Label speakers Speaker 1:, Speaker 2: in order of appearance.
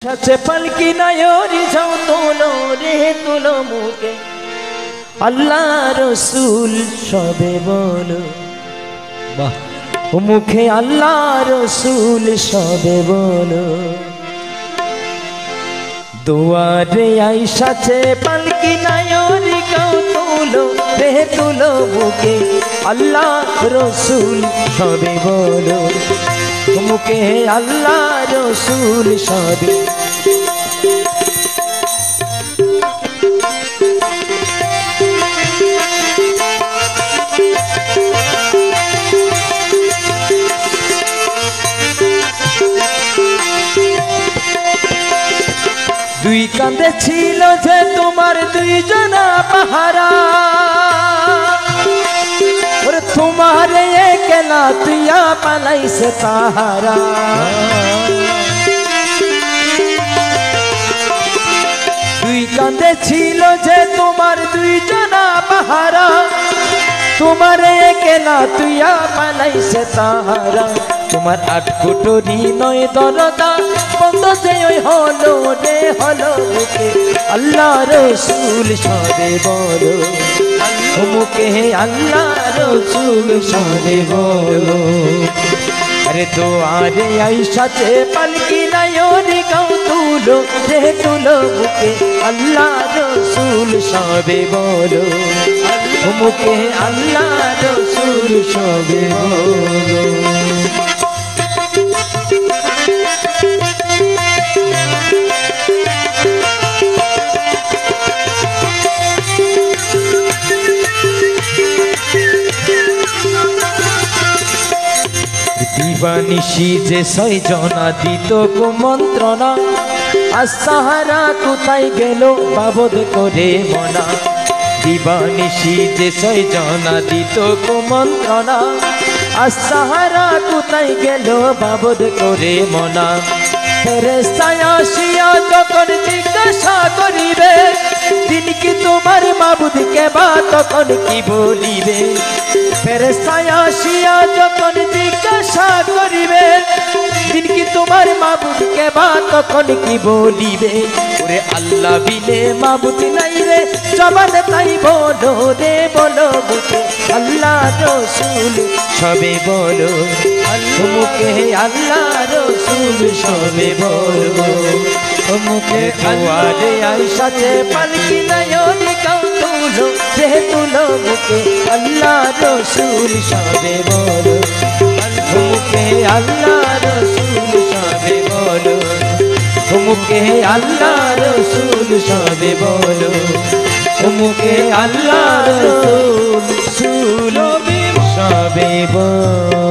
Speaker 1: সাথে পালকি নায়রি যাও তোলো রে তোলো মুখে আল্লাহ রসুল সবে বলো বাহ ও মুখে আল্লাহ রসুল সবে বলো দুয়ারে আইসাছে পালকি নায়রি গাও তোলো রে তোলো মুখে আল্লাহ রসুল সবে বলো মুখে আল্লাহ রসুল সবে দুই কাঁধে ছিল যে তোমার দুইজনা পাহারা ওরে তোমার একলা তুইয়া পালাইছে তাহারা দুই কাঁধে ছিল যে তোমার দুইজনা পাহারা তোমার একলা তুইয়া পালাইছে তাহারা তোমার আট কুটুরি নয় দরদা বন্ধ যে ওই হলো রে হলো মুখে আল্লাহ রসুল সবে বলো মুখে আল্লাহ রসুল সবে বলো আরে দুয়ারে আইসাতে পালকি নায়রি গাও তুলো রে তুলো মুখে আল্লাহ রসুল সবে বলো মুখে আল্লাহ রসুল সবে বলো দিবানিশি যে ছয়জনা দিত কুমন্ত্রণা আজ তাহারা কোথায় গেল বাবদ করে মনা দিবানিশি যে ছয়জনা দিত কুমন্ত্রণা আজ তাহারা কোথায় গেল বাবদ করে মনা ফেরেশতায় আসিয়া যখন জিজ্ঞাসা করিবে দিন কি তোমার মাবুদকে বা তখন কি বলিবে ফেরেশতায় আসিয়া যখন জিজ্ঞাসা করিবে দিন কি তোমার মাবুদকে বা তখন কি বলিবে ওরে আল্লাহ বিনে মাবুদ নাই রে জবানে তাই বলো রে বলো মুখে আল্লাহ রসুল সবে বলো মুখে আল্লাহ রসুল সবে বলো মুখে দুয়ারে আইসাতে পালকি নায়রি গাও তুলো রে তুলো মুখে আল্লাহ রসুল সবে বলো মুখে আল্লাহ রসুল সবে বলো মুখে আল্লাহ রসুল সবে বলো মুখে আল্লাহ রসুল সবে বলো।